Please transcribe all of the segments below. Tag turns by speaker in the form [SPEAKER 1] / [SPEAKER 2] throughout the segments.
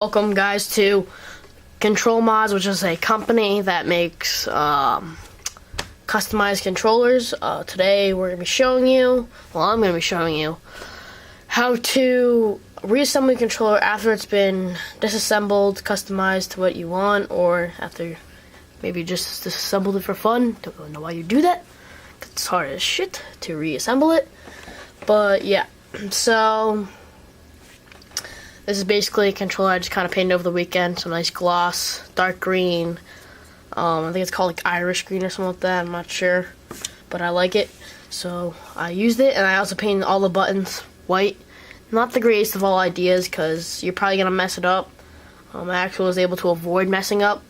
[SPEAKER 1] Welcome guys to Control Mods, which is a company that makes customized controllers. Today we're going to be showing you, I'm going to be showing you how to reassemble your controller after it's been disassembled, customized to what you want, or after maybe just disassembled it for fun. Don't really know why you do that, 'cause it's hard as shit to reassemble it. But yeah, so this is basically a controller I just kind of painted over the weekend. Some nice gloss, dark green. I think it's called like Irish green or something like that. I'm not sure, but I like it. So I used it, and I also painted all the buttons white. Not the greatest of all ideas, because you're probably gonna mess it up. I actually was able to avoid messing up,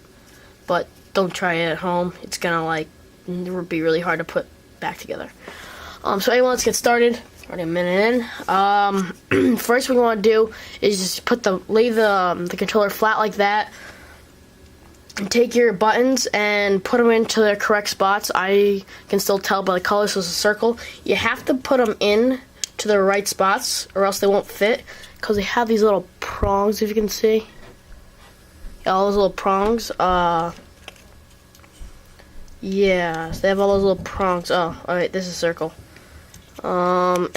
[SPEAKER 1] but don't try it at home. It's gonna be really hard to put back together. So anyway, let's get started. Already a minute in. First, what we want to do is just lay the controller flat like that, and take your buttons and put them into their correct spots. I can still tell by the color, so it's a circle. You have to put them in to the right spots, or else they won't fit, because they have these little prongs, if you can see. Yeah, all those little prongs. Yeah, so they have all those little prongs. Oh, alright, this is a circle.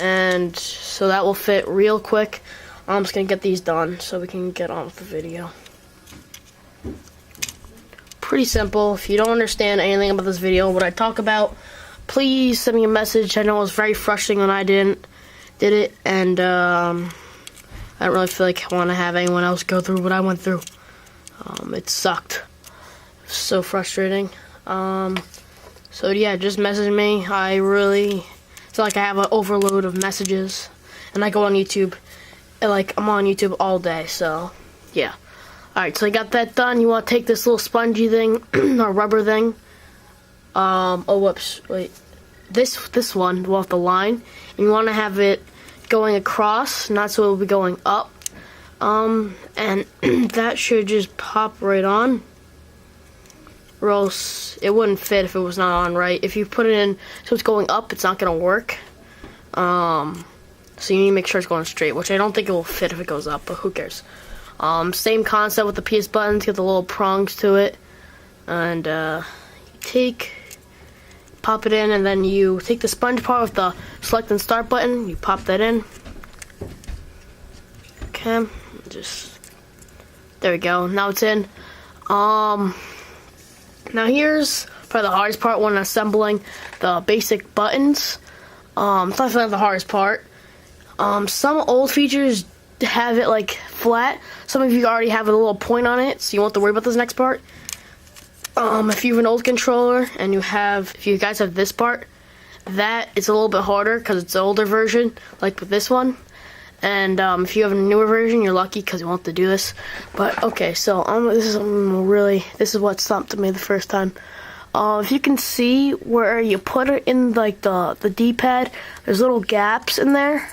[SPEAKER 1] And so that will fit real quick. I'm just gonna get these done so we can get on with the video. Pretty simple. If you don't understand anything about this video, what I talk about, please send me a message. I know it was very frustrating when I did it, and I don't really feel like I want to have anyone else go through what I went through. It sucked. It was so frustrating. So yeah, just message me. It's like I have an overload of messages, and I go on YouTube, and I'm on YouTube all day, so yeah. Alright, so I got that done. You want to take this little spongy thing, or rubber thing, oh whoops, wait, this one with the line, and you want to have it going across, not so it will be going up, and that should just pop right on. Or else it wouldn't fit if it was not on right. If you put it in so it's going up, it's not gonna work. So you need to make sure it's going straight, which I don't think it will fit if it goes up, but who cares. Same concept with the PS buttons, get the little prongs to it, and pop it in, and then you take the sponge part with the select and start button, you pop that in. Okay, there we go, now it's in. Now here's probably the hardest part when assembling the basic buttons. It's not the hardest part. Some old features have it flat. Some of you already have a little point on it, so you won't have to worry about this next part. If you have an old controller and if you guys have this part, that it's a little bit harder because it's an older version, like with this one. And if you have a newer version, you're lucky because you won't have to do this. But okay, so this is what stopped me the first time. If you can see where you put it in the D-pad, there's little gaps in there.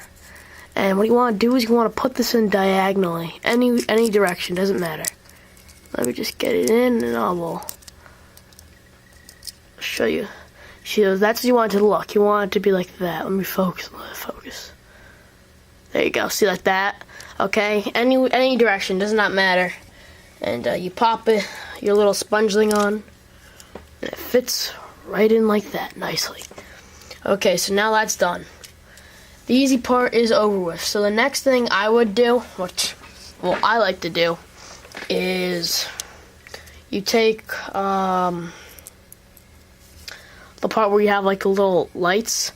[SPEAKER 1] And what you want to do is you want to put this in diagonally, any direction, doesn't matter. Let me just get it in, and I will show you. So that's what you want it to look. You want it to be like that. Let me focus. There you go, see, like that, okay? Any direction, does not matter. And you pop your little sponge thing on, and it fits right in like that, nicely. Okay, so now that's done. The easy part is over with. So the next thing I would do, I like to do, is you take the part where you have the little lights,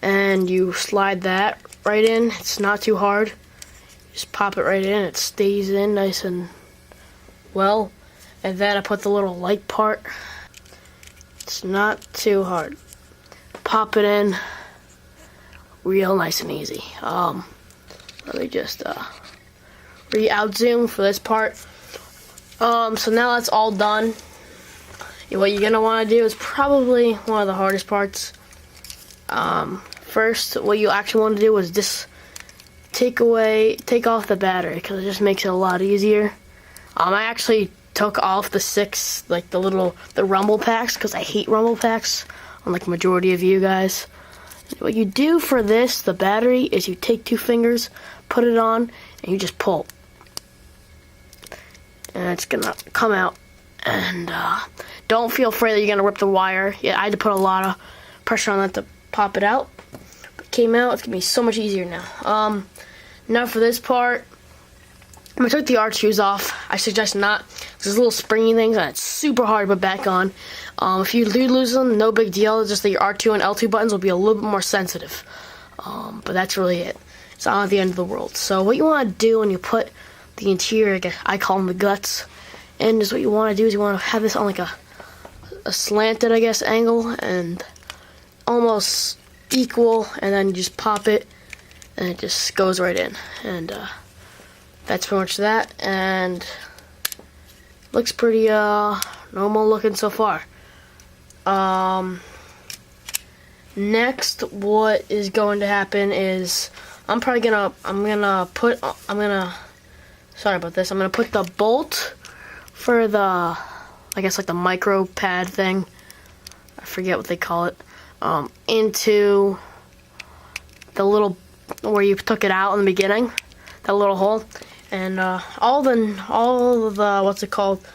[SPEAKER 1] and you slide that right in. It's not too hard. Just pop it right in. It stays in nice and well. And then I put the little light part. It's not too hard. Pop it in. Real nice and easy. Let me just out zoom for this part. So now that's all done. What you're gonna want to do is probably one of the hardest parts. First, what you actually want to do is just take off the battery, because it just makes it a lot easier. I actually took off the rumble packs, because I hate rumble packs, unlike majority of you guys. What you do for the battery, is you take two fingers, put it on, and you just pull. and it's gonna come out. And don't feel afraid that you're gonna rip the wire. Yeah, I had to put a lot of pressure on that to pop it out. But it came out. It's gonna be so much easier now. Now for this part, I'm gonna take the R2s off. I suggest not. There's little springy things and it's super hard to put back on. If you do lose them, no big deal. It's just that your R2 and L2 buttons will be a little bit more sensitive. But that's really it. It's not the end of the world. So what you want to do when you put the interior, I call them the guts, and is what you want to do is you want to have this on like a slanted, I guess, angle and almost equal, and then you just pop it and it just goes right in. And that's pretty much that, and looks pretty normal looking so far. Next, what is going to happen is I'm gonna put the bolt for the, I guess like the micro pad thing, I forget what they call it, into the little, where you took it out in the beginning, that little hole. And all of the what's it called,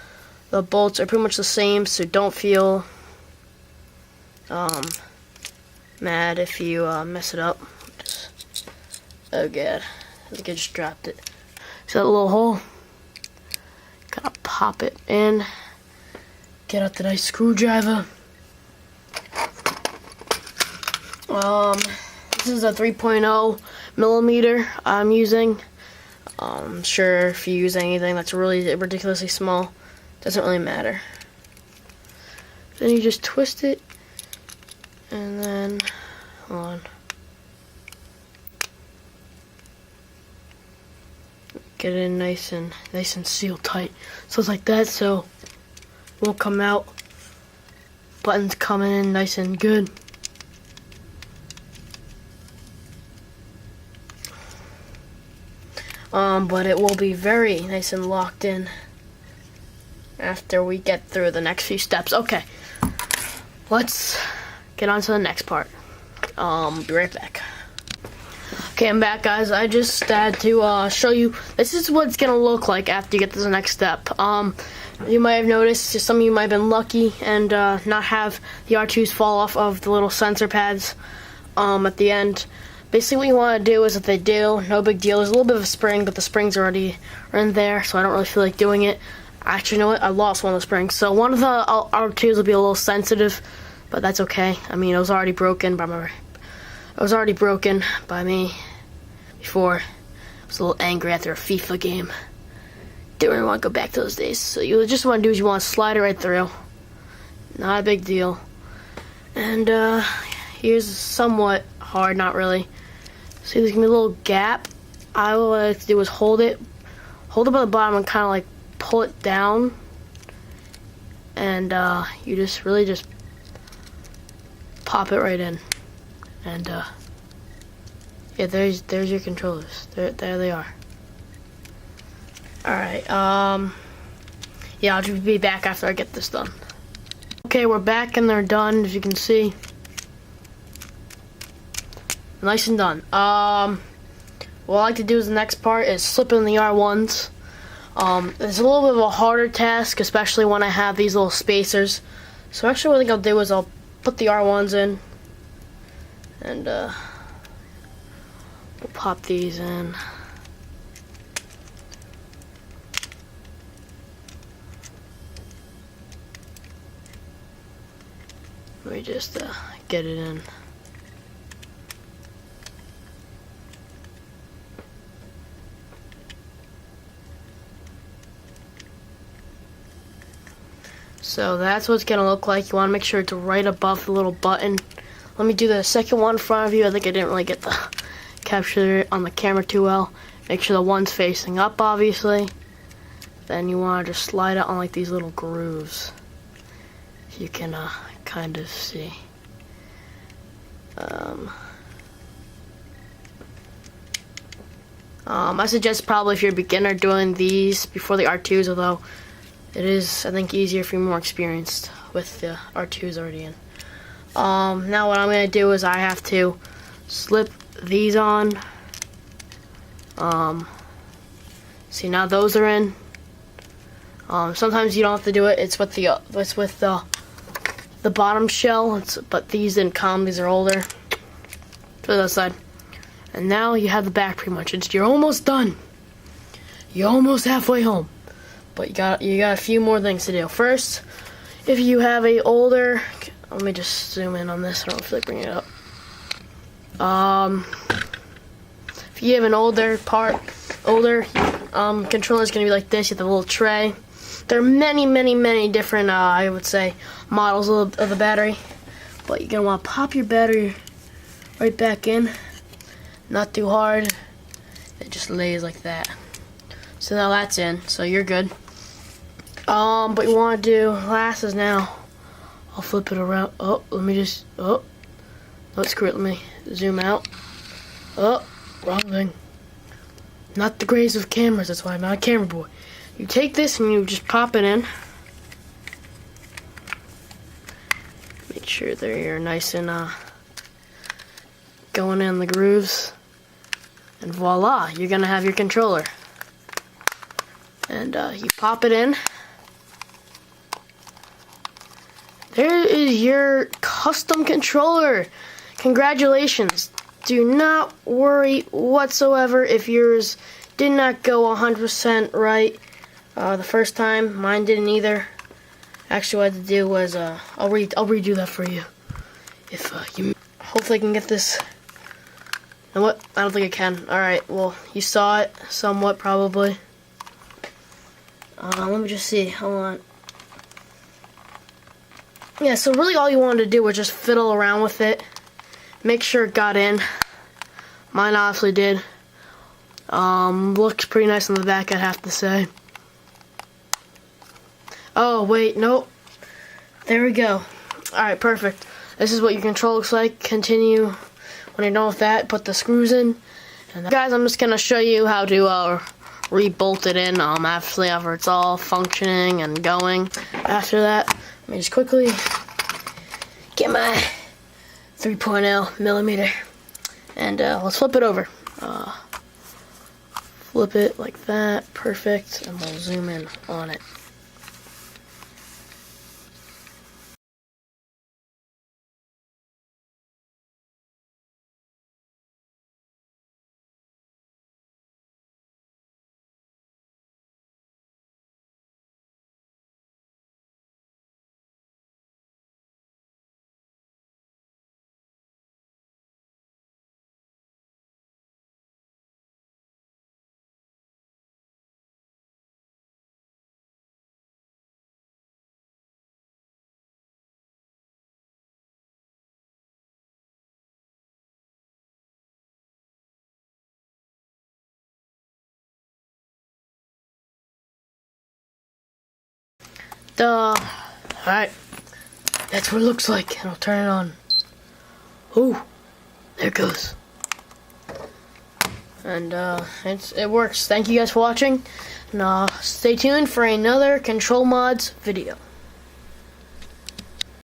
[SPEAKER 1] the bolts are pretty much the same, so don't feel mad if you mess it up. Oh god, I think I just dropped it. So that little hole, gotta pop it in, get out the nice screwdriver. This is a 3.0 millimeter I'm using. I'm sure if you use anything that's really ridiculously small, doesn't really matter. Then you just twist it, and then, hold on. Get it in nice and sealed tight. So it's like that, so it won't come out. Buttons coming in nice and good. But it will be very nice and locked in after we get through the next few steps. Okay, let's get on to the next part. Be right back. Okay, I'm back, guys. I just had to show you, this is what it's gonna look like after you get to the next step. You might have noticed, some of you might have been lucky and not have the R2s fall off of the little sensor pads at the end. Basically what you want to do is, if they do, no big deal. There's a little bit of a spring, but the springs already are in there, so I don't really feel like doing it. Actually, you know what? I lost one of the springs. So one of the R2s will be a little sensitive, but that's okay. I mean, it was already broken by me before. I was a little angry after a FIFA game. Didn't really want to go back to those days. So you just want to do is you want to slide it right through. Not a big deal. And here's somewhat hard, not really. See, there's gonna be a little gap. What I like to do is hold it by the bottom and kind of like pull it down. And you just really just pop it right in. And yeah, there's your controllers. There they are. Alright, yeah, I'll just be back after I get this done. Okay, we're back and they're done, as you can see. Nice and done. What I like to do is the next part is slip in the R1s. It's a little bit of a harder task, especially when I have these little spacers. So actually what I think I'll do is I'll put the R1s in, and we'll pop these in. Let me just get it in. So that's what it's gonna look like. You wanna make sure it's right above the little button. Let me do the second one in front of you. I think I didn't really get the capture it on the camera too well. Make sure the one's facing up, obviously. Then you wanna just slide it on like these little grooves. You can kind of see. I suggest probably if you're a beginner doing these before the R2s, although it is, I think, easier if you're more experienced with the R2s already in. Now what I'm going to do is I have to slip these on. See, now those are in. Sometimes you don't have to do it. It's with the bottom shell. But these didn't come. These are older. To the other side. And now you have the back pretty much. You're almost done. You're almost halfway home. But you got a few more things to do. First, if you have a older, let me just zoom in on this. I don't feel like bringing it up. If you have an older controller is going to be like this. You have the little tray. There are many different, I would say, models of the battery. But you're going to want to pop your battery right back in. Not too hard. It just lays like that. So now that's in. So you're good. But you want to do last is now. I'll flip it around. Oh, let me just. Oh, screw it. Let me zoom out. Oh, wrong thing. Not the greatest of cameras. That's why I'm not a camera boy. You take this and you just pop it in. Make sure they're nice and going in the grooves. And voila, you're gonna have your controller. And you pop it in. There is your custom controller. Congratulations. Do not worry whatsoever if yours did not go 100% right the first time. Mine didn't either. Actually, what I had to do was I'll redo that for you. If you hopefully I can get this. You know what? I don't think I can. All right. Well, you saw it somewhat probably. Let me just see. Hold on. Yeah, so really all you wanted to do was just fiddle around with it. Make sure it got in. Mine obviously did. Looks pretty nice on the back, I'd have to say. Oh, wait, nope. There we go. Alright, perfect. This is what your control looks like. Continue. When you're done with that, put the screws in. And guys, I'm just going to show you how to re-bolt it in after it's all functioning and going. After that, let me just quickly get my 3.0 millimeter and let's flip it over. Flip it like that, perfect, and we'll zoom in on it. Alright, that's what it looks like, and I'll turn it on. Ooh, there it goes. And it works. Thank you guys for watching, and stay tuned for another Control Mods video.